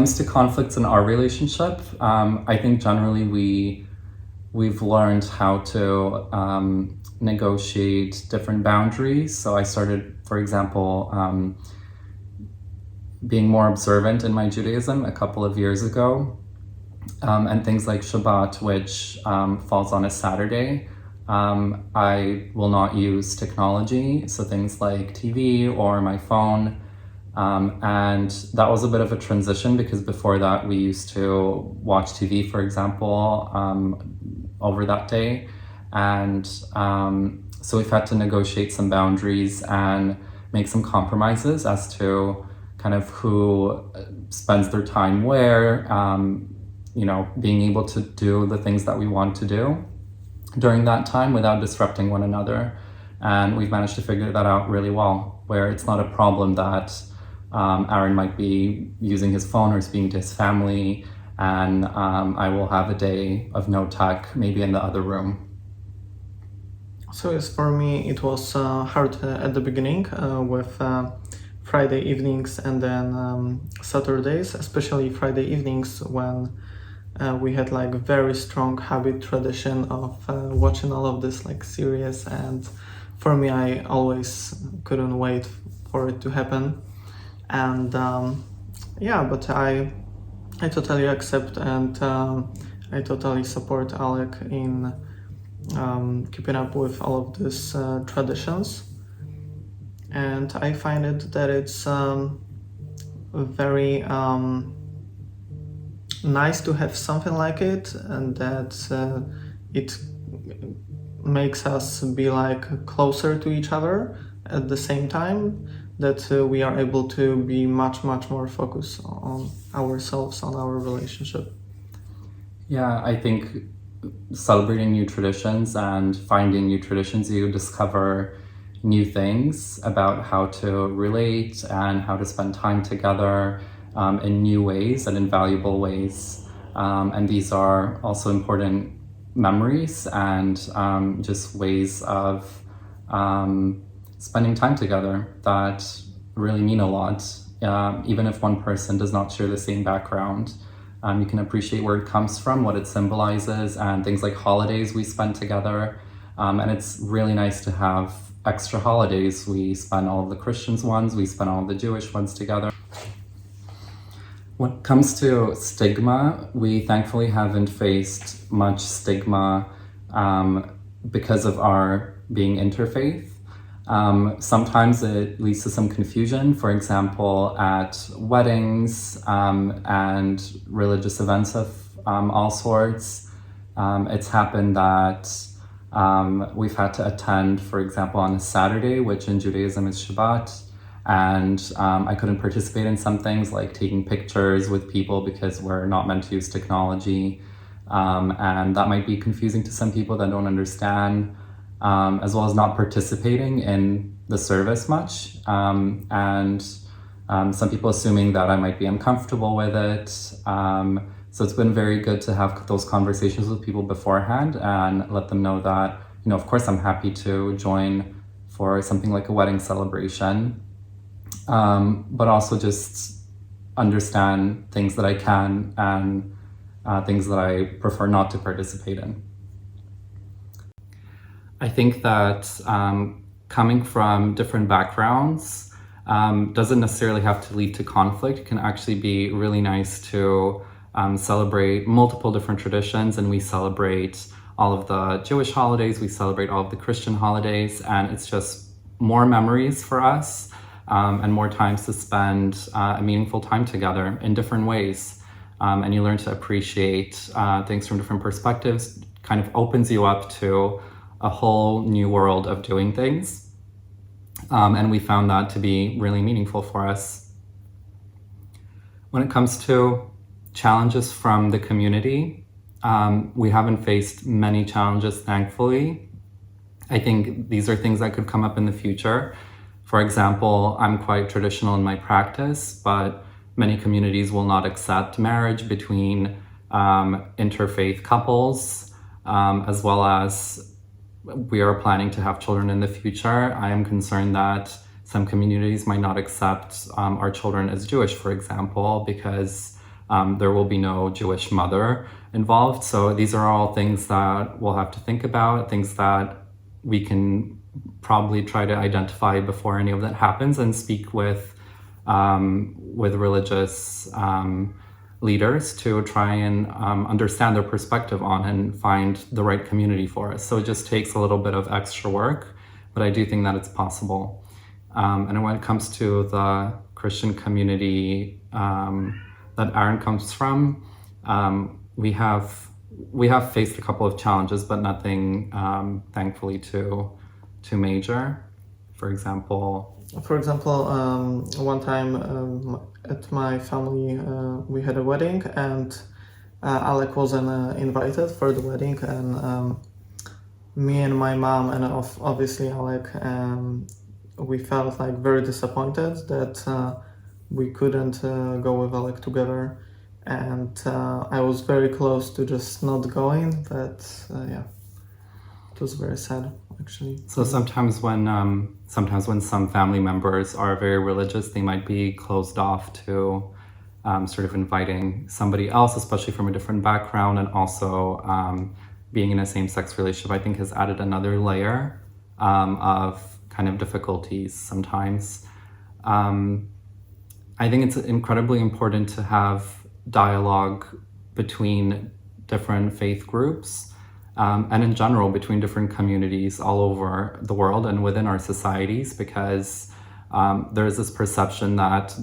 comes to conflicts in our relationship, I think generally we've learned how to negotiate different boundaries. So I started, for example, being more observant in my Judaism a couple of years ago. And things like Shabbat, which falls on a Saturday, I will not use technology. So things like TV or my phone. And that was a bit of a transition because before that we used to watch TV, for example, over that day. And so we've had to negotiate some boundaries and make some compromises as to kind of who spends their time where, being able to do the things that we want to do during that time without disrupting one another. And we've managed to figure that out really well, where it's not a problem that Aron might be using his phone or speaking to his family, and I will have a day of no tech, maybe in the other room. So yes, for me it was hard at the beginning with Friday evenings and then Saturdays, especially Friday evenings when we had like very strong habit tradition of watching all of this like series, and for me I always couldn't wait for it to happen. And but I totally accept and I totally support Alec in keeping up with all of these traditions. And I find it that it's very nice to have something like it, and that it makes us be like closer to each other at the same time, that we are able to be much more focused on ourselves, on our relationship. Yeah, I think celebrating new traditions and finding new traditions, you discover new things about how to relate and how to spend time together in new ways and in valuable ways. And these are also important memories and just ways of spending time together that really mean a lot. Even if one person does not share the same background, you can appreciate where it comes from, what it symbolizes, and things like holidays we spend together. And it's really nice to have extra holidays. We spend all of the Christian ones, we spend all of the Jewish ones together. When it comes to stigma, we thankfully haven't faced much stigma because of our being interfaith. Sometimes it leads to some confusion, for example, at weddings and religious events of all sorts. It's happened that we've had to attend, for example, on a Saturday, which in Judaism is Shabbat, and I couldn't participate in some things like taking pictures with people because we're not meant to use technology, and that might be confusing to some people that don't understand. As well as not participating in the service much, and some people assuming that I might be uncomfortable with it. So it's been very good to have those conversations with people beforehand and let them know that, of course I'm happy to join for something like a wedding celebration, but also just understand things that I can and things that I prefer not to participate in. I think that coming from different backgrounds doesn't necessarily have to lead to conflict. It can actually be really nice to celebrate multiple different traditions, and we celebrate all of the Jewish holidays, we celebrate all of the Christian holidays, and it's just more memories for us and more times to spend a meaningful time together in different ways. And you learn to appreciate things from different perspectives, kind of opens you up to a whole new world of doing things. And we found that to be really meaningful for us. When it comes to challenges from the community, we haven't faced many challenges, thankfully. I think these are things that could come up in the future. For example, I'm quite traditional in my practice, but many communities will not accept marriage between interfaith couples, as well as we are planning to have children in the future. I am concerned that some communities might not accept our children as Jewish, for example, because there will be no Jewish mother involved. So these are all things that we'll have to think about, things that we can probably try to identify before any of that happens, and speak with religious leaders to try and understand their perspective on and find the right community for us. So it just takes a little bit of extra work, but I do think that it's possible. And when it comes to the Christian community that Aron comes from, we have faced a couple of challenges, but nothing, thankfully, too major. For example, one time at my family we had a wedding, and Alec wasn't invited for the wedding, and me and my mom and obviously Alec, we felt like very disappointed that we couldn't go with Alec together, and I was very close to just not going, but yeah, it was very sad, actually. So sometimes when some family members are very religious, they might be closed off to sort of inviting somebody else, especially from a different background, and also being in a same-sex relationship, I think, has added another layer of kind of difficulties sometimes. I think it's incredibly important to have dialogue between different faith groups, and in general between different communities all over the world and within our societies, because there's this perception that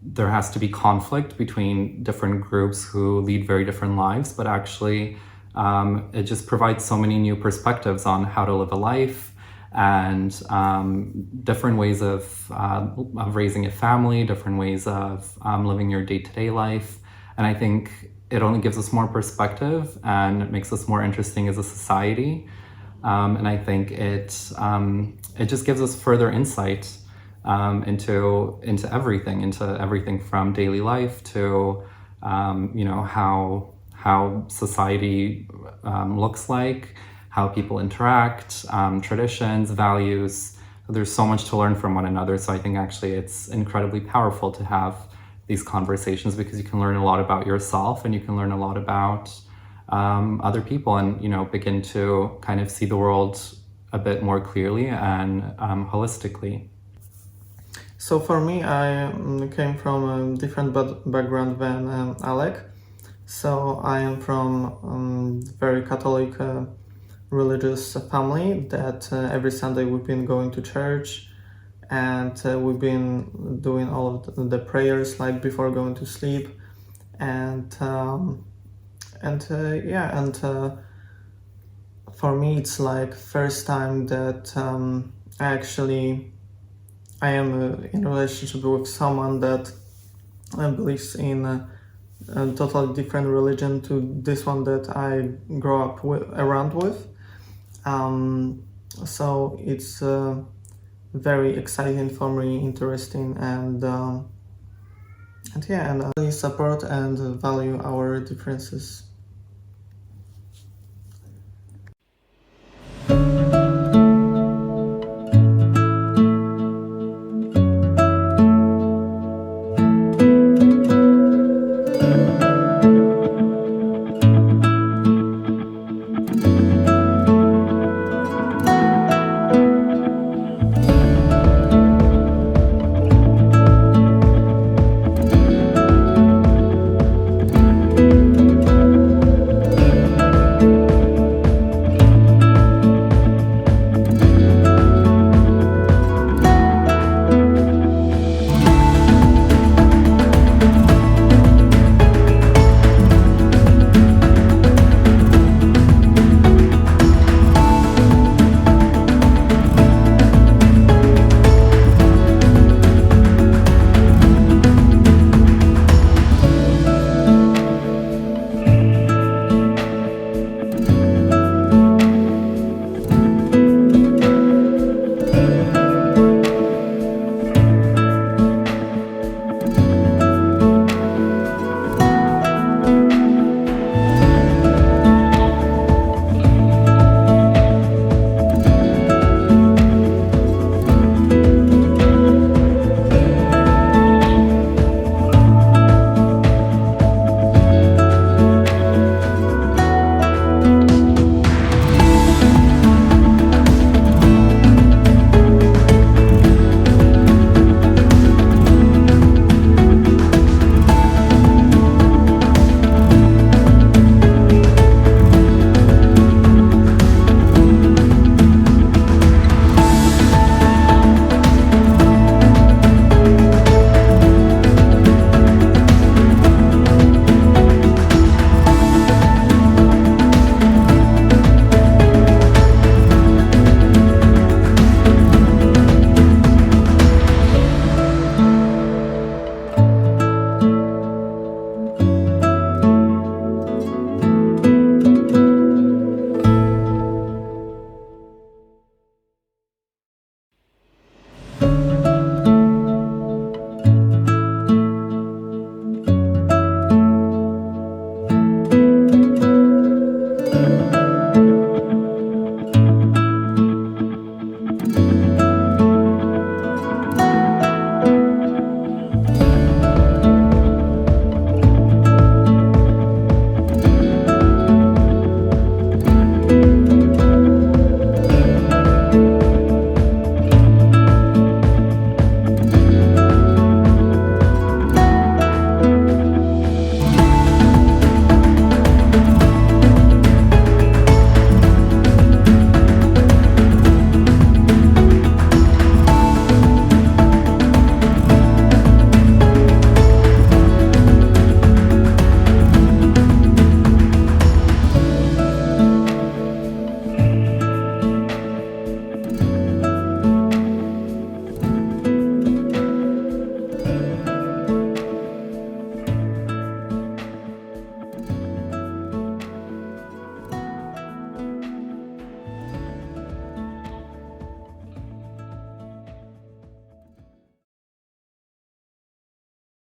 there has to be conflict between different groups who lead very different lives, but actually it just provides so many new perspectives on how to live a life, and different ways of raising a family, different ways of living your day-to-day life. And I think it only gives us more perspective, and it makes us more interesting as a society. And I think it just gives us further insight into everything from daily life to how society looks like, how people interact, traditions, values. There's so much to learn from one another. So I think actually it's incredibly powerful to have these conversations, because you can learn a lot about yourself, and you can learn a lot about other people, and begin to kind of see the world a bit more clearly and holistically. So for me, I came from a different background than Alec. So I am from very Catholic religious family that every Sunday we've been going to church, and we've been doing all of the prayers like before going to sleep, and for me it's like first time that I am in a relationship with someone that believes in a totally different religion to this one that I grew up around with. So it's very exciting for me, interesting, and I really support and value our differences.